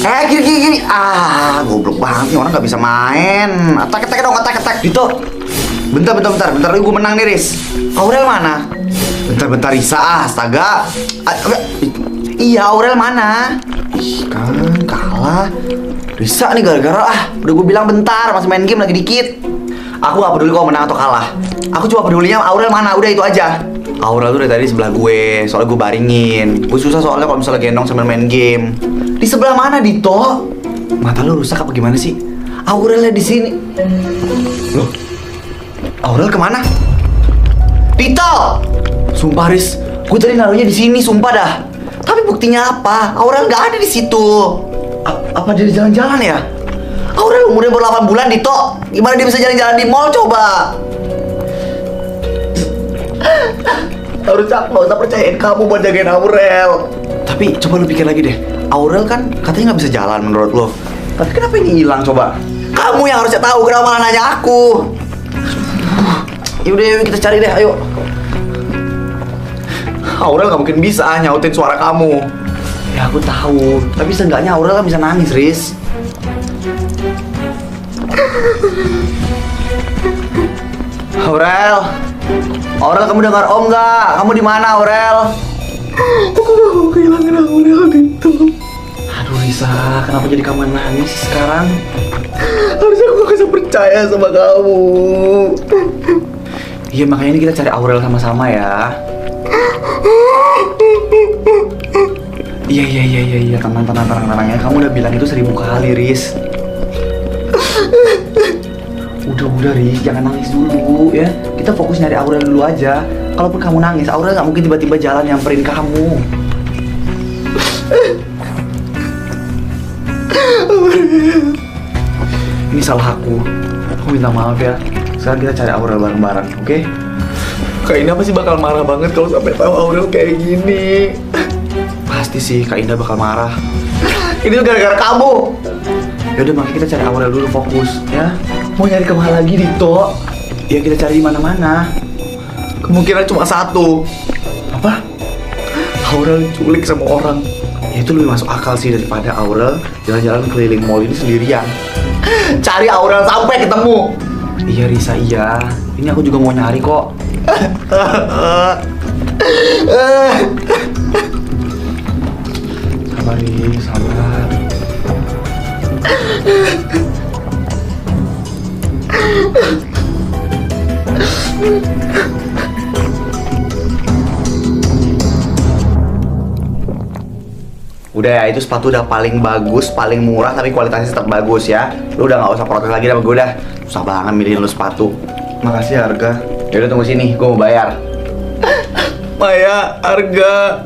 Gini, gini, gini. Goblok banget nih orang nggak bisa main. Attack dong, attack. Dito. Bentar. Gue menang nih, Riz. Aurel mana? Bentar, Risa. Astaga. Iya, Aurel mana? Ih, kan kalah. Risa nih gara-gara udah gue bilang bentar, masih main game lagi dikit. Aku gak peduli kalau menang atau kalah. Aku cuma pedulinya Aurel mana, udah itu aja. Aurel tuh dari tadi sebelah gue, soalnya gue baringin. Gue susah soalnya kalau misalnya gendong sambil main game. Di sebelah mana, Dito? Mata lu rusak apa gimana sih? Aurelnya di sini. Loh, Aurel kemana? Dito! Sumpah, Riz, gue tadi naruhnya di sini, sumpah dah. Tapi buktinya apa? Aurel nggak ada di situ. Apa dia jalan-jalan ya? Aurel umurnya baru 8 bulan, Dito. Gimana dia bisa jalan-jalan di mall coba? Harusnya aku gak usah percayain kamu buat jagain Aurel. Tapi coba lu pikir lagi deh. Aurel kan katanya nggak bisa jalan menurut lo. Tapi kenapa ini hilang coba? Kamu yang harusnya tahu, kenapa malah nanya aku? Yaudah, yuk kita cari deh, ayo. Aurel nggak mungkin bisa nyautin suara kamu. Ya aku tahu, tapi seenggaknya Aurel kan bisa nangis, Riz. Aurel, kamu dengar Om nggak? Kamu di mana, Aurel? Aku gak mau kehilangan Aurel gitu. Aduh Risa, kenapa jadi kamu yang nangis sekarang? Harusnya aku gak bisa percaya sama kamu. Iya, makanya ini kita cari Aurel sama-sama ya. Iya, tenang ya. Kamu udah bilang itu 1000 kali, Riz. Udah, Riz, jangan nangis dulu ya. Kita fokus nyari Aurel dulu aja. Kalaupun kamu nangis, Aurel gak mungkin tiba-tiba jalan nyamperin kamu. Ini salah aku. Aku minta maaf ya. Sekarang kita cari Aurel bareng-bareng, oke? Kak Indah pasti bakal marah banget kalau sampai tahu Aurel kayak gini. Pasti sih Kak Indah bakal marah. Ini tuh gara-gara kamu. Yaudah, makanya kita cari Aurel dulu, fokus ya. Mau nyari kemana lagi, Dito? Ya kita cari di mana-mana. Kemungkinan cuma satu. Apa? Aurel diculik sama orang. Ya itu lebih masuk akal sih daripada Aurel jalan-jalan keliling mall ini sendirian. Cari Aurel sampai ketemu. Iya Risa, iya. Ini aku juga mau nyari kok. Sabar nih, sabar. Udah ya, itu sepatu udah paling bagus, paling murah, tapi kualitasnya tetap bagus ya. Lu udah gak usah protes lagi sama gue dah. Susah banget milihin lu sepatu. Makasih ya, Arga. Yaudah tunggu sini, gue mau bayar. Maya, Arga.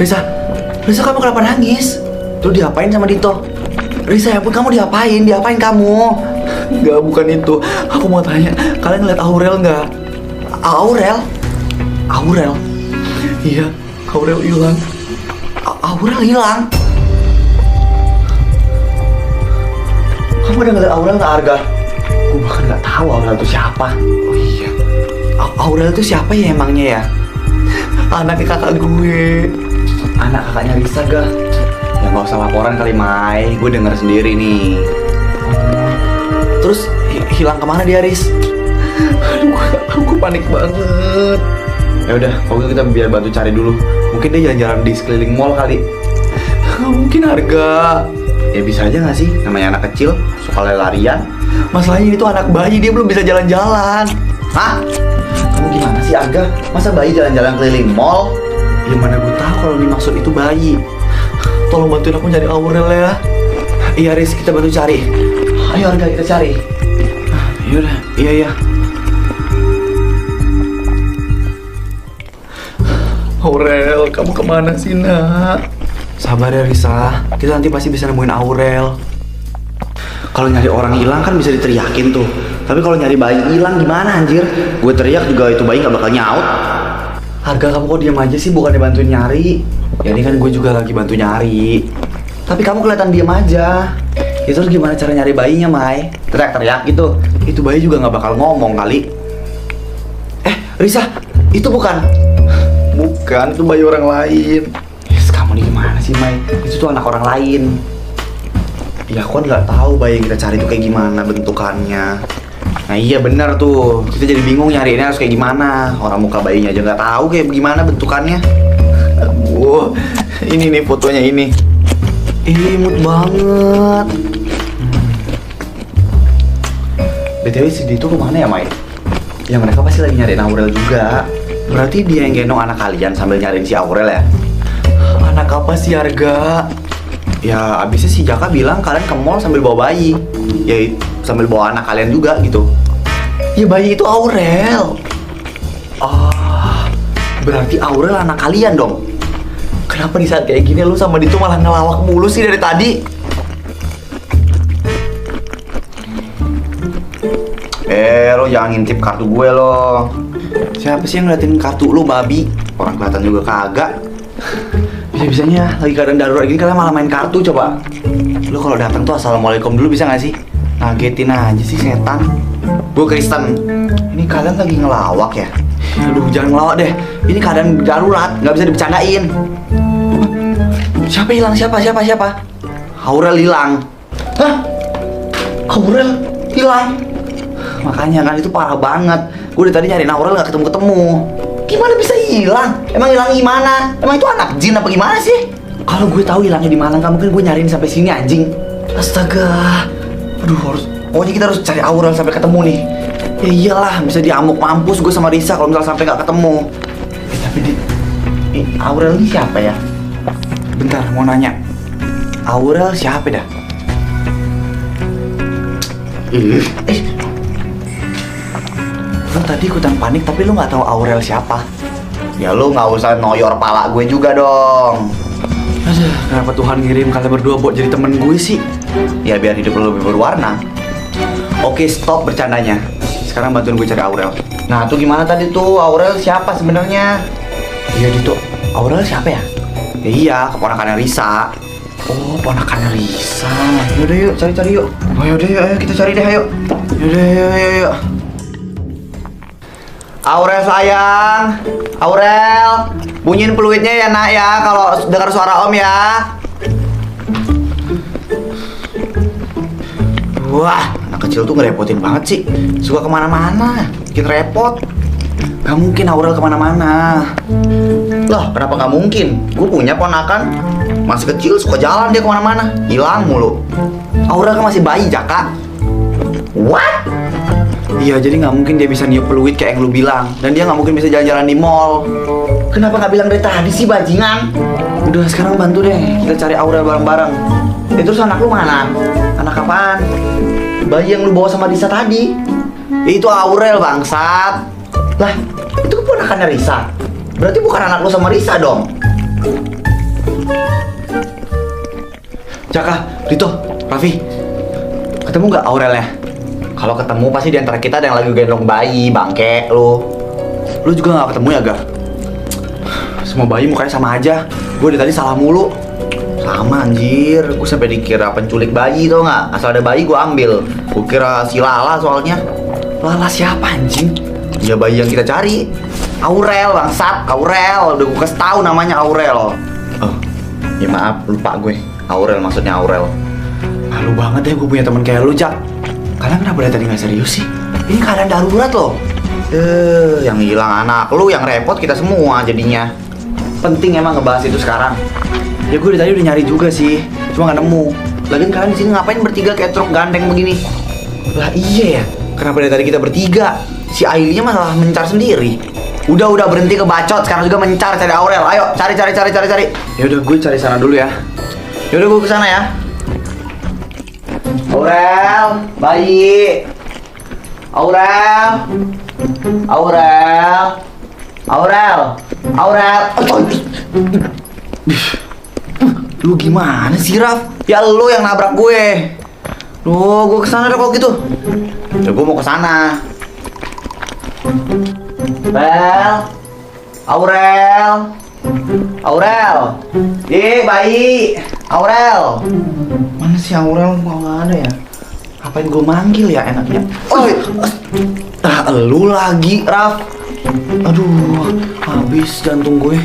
Risa kamu kenapa nangis? Lu diapain sama Dito? Risa, ya ampun, kamu diapain kamu? Enggak, bukan itu. Aku mau tanya, kalian ngeliat Aurel nggak? Aurel? Iya, Aurel hilang. Aurel hilang? Kamu udah ngeliat Aurel nggak, Arga? Gue bahkan nggak tahu Aurel itu siapa. Oh iya, Aurel itu siapa ya emangnya ya? Anaknya kakak gue. Anak kakaknya Risa, gak? Ya nggak usah laporan kali, Mai. Gue denger sendiri nih. Terus hilang kemana dia, Riz? Aduh, gue gak tahu, gue panik banget. Ya udah, pokoknya kita biar bantu cari dulu. Mungkin dia jalan-jalan di sekeliling mall kali. Gak mungkin, Harga. Ya bisa aja gak sih? Namanya anak kecil, suka lari-larian. Masalahnya itu anak bayi, dia belum bisa jalan-jalan. Hah? Kamu gimana sih, Harga? Masa bayi jalan-jalan keliling mall? Ya mana gue tahu kalau dimaksud itu bayi. Tolong bantuin aku cari Aurel ya. Iya, Riz, kita bantu cari. Ayo Harga, kita cari. Yaudah, iya. Aurel, kamu kemana sih, nak? Sabar ya, Risa. Kita nanti pasti bisa nemuin Aurel. Kalau nyari orang hilang kan bisa diteriakin tuh. Tapi kalau nyari bayi hilang gimana, anjir? Gue teriak juga itu bayi gak bakal nyaut. Harga, kamu kok diam aja sih, bukannya bantuin nyari? Ya ini kan gue juga lagi bantu nyari. Tapi kamu kelihatan diam aja. Ya terus gimana cara nyari bayinya, Mai? Teriak-teriak gitu. Itu bayi juga gak bakal ngomong kali. Risa, itu bukan? Bukan, itu bayi orang lain. Yes, kamu nih gimana sih, Mai? Itu tuh anak orang lain. Ya aku kan nggak tahu bayi yang kita cari itu kayak gimana bentukannya. Nah iya bener tuh, kita jadi bingung nyariinnya harus kayak gimana. Orang muka bayinya aja nggak tahu kayak gimana bentukannya. Wow, ini nih fotonya ini. Imut banget. BTW si itu kemana ya, Mai? Ya mereka pasti lagi nyariin Aurel juga. Berarti dia yang gendong anak kalian sambil nyariin si Aurel ya? Anak apa sih, Harga? Ya abisnya si Jaka bilang kalian ke mall sambil bawa bayi. Ya sambil bawa anak kalian juga gitu. Ya bayi itu Aurel. Ah, berarti Aurel anak kalian dong. Kenapa di saat kayak gini lu sama dia tuh malah ngelawak mulu sih dari tadi? Lo jangan ngintip kartu gue lo. Siapa sih yang ngeliatin kartu lu, babi? Orang kelihatan juga kagak. Bisa-bisanya lagi keadaan darurat gini kalian malah main kartu coba. Lu kalau datang tuh assalamualaikum dulu bisa nggak sih? Ngagetin aja sih setan. Gue Kristen. Ini kalian lagi ngelawak ya? Aduh jangan ngelawak deh. Ini keadaan darurat, nggak bisa dibicarain. Siapa hilang? Siapa? Aurel hilang. Hah? Aurel hilang? Makanya kan itu parah banget. Gue dari tadi nyariin Aurel gak ketemu-ketemu. Gimana bisa hilang? Emang hilang gimana? Emang itu anak jin apa gimana sih? Kalau gue tahu hilangnya di mana, nggak mungkin gue nyariin sampai sini anjing. Astaga. Aduh pokoknya kita harus cari Aurel sampai ketemu nih. Ya iyalah, bisa diamuk mampus gue sama Risa kalau misalnya sampai nggak ketemu. Tapi Aurel ini siapa ya? Bentar, mau nanya. Aurel siapa dah? Lu tadi ikutan panik tapi lu nggak tahu Aurel siapa. Ya lu nggak usah noyor pala gue juga dong. Aduh, kenapa Tuhan ngirim kalian berdua buat jadi temen gue sih? Ya biar hidup lu lebih berwarna. Oke, stop bercandanya. Sekarang bantuin gue cari Aurel. Nah tuh gimana tadi tuh Aurel siapa sebenarnya? Iya itu Aurel siapa ya? Ya iya, keponakannya Risa. Oh, ponakannya Risa. Yaudah yuk, cari-cari yuk. Oh yaudah yuk, ayo kita cari deh, ayo. Yaudah yuk. Aurel sayang, Aurel, bunyiin peluitnya ya nak ya kalau dengar suara om ya. Wah, anak kecil tuh ngerepotin banget sih. Suka kemana-mana, bikin repot. Gak mungkin Aurel kemana-mana. Lah, kenapa gak mungkin? Gue punya ponakan, masih kecil suka jalan dia kemana-mana, hilang mulu. Aurel kan masih bayi, Jaka. What? Iya, jadi nggak mungkin dia bisa niup peluit kayak yang lu bilang. Dan dia nggak mungkin bisa jalan-jalan di mall. Kenapa nggak bilang dari tadi sih, bajingan? Udah, sekarang bantu deh. Kita cari Aurel bareng-bareng. Terus anak lu mana? Anak apaan? Bayi yang lu bawa sama Risa tadi. Itu Aurel, bangsat. Lah, itu keponakannya Risa. Berarti bukan anak lu sama Risa dong. Jaka, Rito, Raffi, ketemu nggak Aurelnya? Kalau ketemu pasti di antara kita ada yang lagi gendong bayi, bangke lu. Lu juga nggak ketemu ya, Ga? Semua bayi mukanya sama aja. Gue dari tadi salah mulu. Sama anjir, gue sampai dikira penculik bayi tau nggak? Asal ada bayi gue ambil. Gue kira si Lala soalnya. Lala siapa anjing? Ya bayi yang kita cari. Aurel bangsat, Aurel. Udah gue kasih tahu namanya Aurel. Oh, ya maaf lupa gue. Aurel maksudnya Aurel. Malu banget deh gue punya teman kayak lu, Jak. Kalian kenapa dari tadi nggak serius sih? Ini keadaan darurat loh. Yang hilang anak lu, yang repot kita semua jadinya. Penting emang ngebahas itu sekarang. Ya gue dari tadi udah nyari juga sih, cuma nggak nemu. Lagian kalian di sini ngapain bertiga kayak truk gandeng begini? Lah iya ya, kenapa dari tadi kita bertiga? Si Ailinya malah mencar sendiri. Udah berhenti kebacot, sekarang juga mencar cari Aurel. Ayo cari. Ya udah gue cari sana dulu ya. Ya udah gue kesana ya. Aurel, bayi. Aurel. Lu gimana sih, Raf? Ya lu yang nabrak gue. Duh, gue kesana deh kalau gitu. Ya gue mau kesana. Aurel. Bayi. Aurel. Mana sih Aurel? Kok nggak ada ya? Apain gue manggil ya enaknya? Oh, lu lagi, Raf. Aduh, habis jantung gue.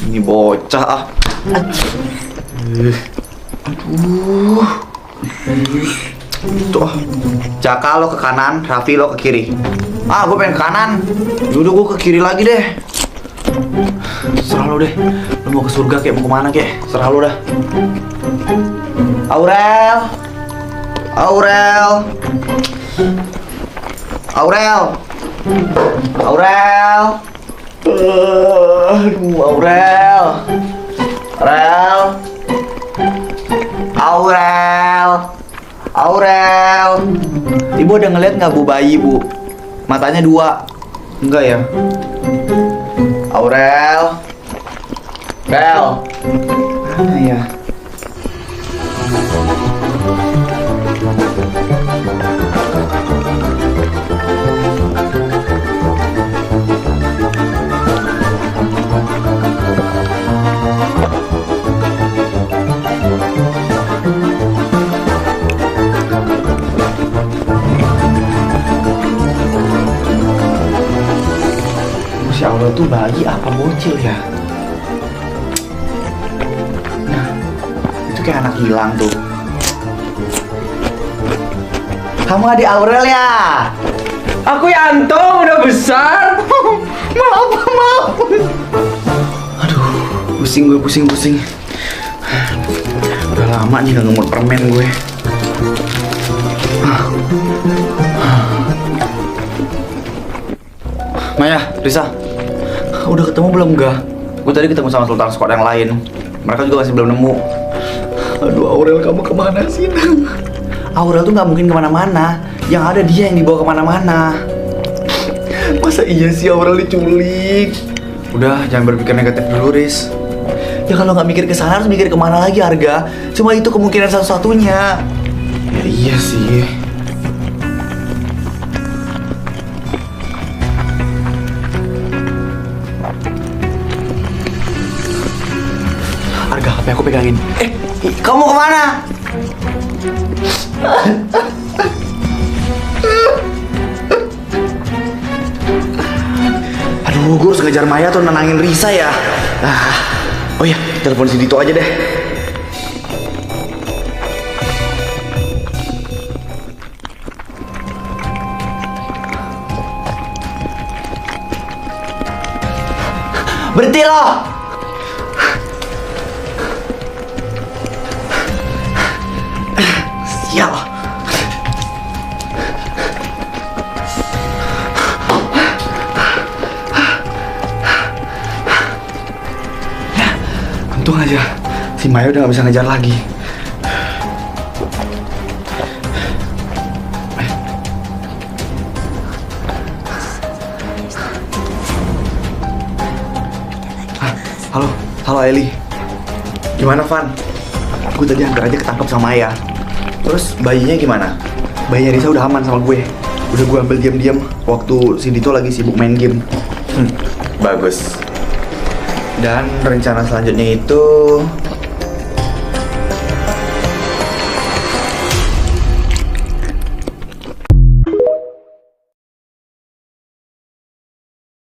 Ini bocah ah. Aduh. Tuh. Jaka lo ke kanan, Raffi lo ke kiri. Ah, gue pengen ke kanan. Yaudah gue ke kiri lagi deh. Serah lo deh. Lo mau ke surga kayak mau kemana kayak? Serah lo dah. Aurel. Aurel. Aurel. Aurel. Aduh, Aurel. Aurel. Aurel. Aurel. Ibu ada ngeliat nggak bu bayi bu? Matanya 2. Enggak ya? Aurel. Aurel. Mana ya? Masya Allah tuh bayi apa bocil ya? Nah, itu kayak anak hilang tuh. Kamu adik Aurel ya? Aku Yanto, udah besar. Maaf, maaf. Aduh, pusing gue, pusing. Udah lama nih gak ngemut permen gue. Maya, Risa, udah ketemu belum gak? Gue tadi ketemu sama Sultan Squad yang lain. Mereka juga masih belum nemu. Aduh, Aurel kamu kemana sih? Aurel tuh nggak mungkin kemana-mana. Yang ada dia yang dibawa kemana-mana. Masa iya sih Aurel diculik? Udah, jangan berpikir negatif dulu, Riz. Ya kalau nggak mikir ke sana harus mikir kemana lagi, Arga? Cuma itu kemungkinan satu-satunya. Ya iya sih. Arga, HP aku pegangin. Kamu kemana? Aduh, gue harus ngejar Maya atau nenangin Risa ya. Oh iya, telepon si Dito aja deh. Berhenti loh! Sial. Untung aja si Maya udah gak bisa ngejar lagi. Halo Eli. Gimana Van? Gue tadi hampir aja ketangkep sama Maya. Terus bayinya gimana? Bayinya Risa udah aman sama gue. Udah gue ambil diam-diam waktu si Dito lagi sibuk main game. Bagus. Dan rencana selanjutnya itu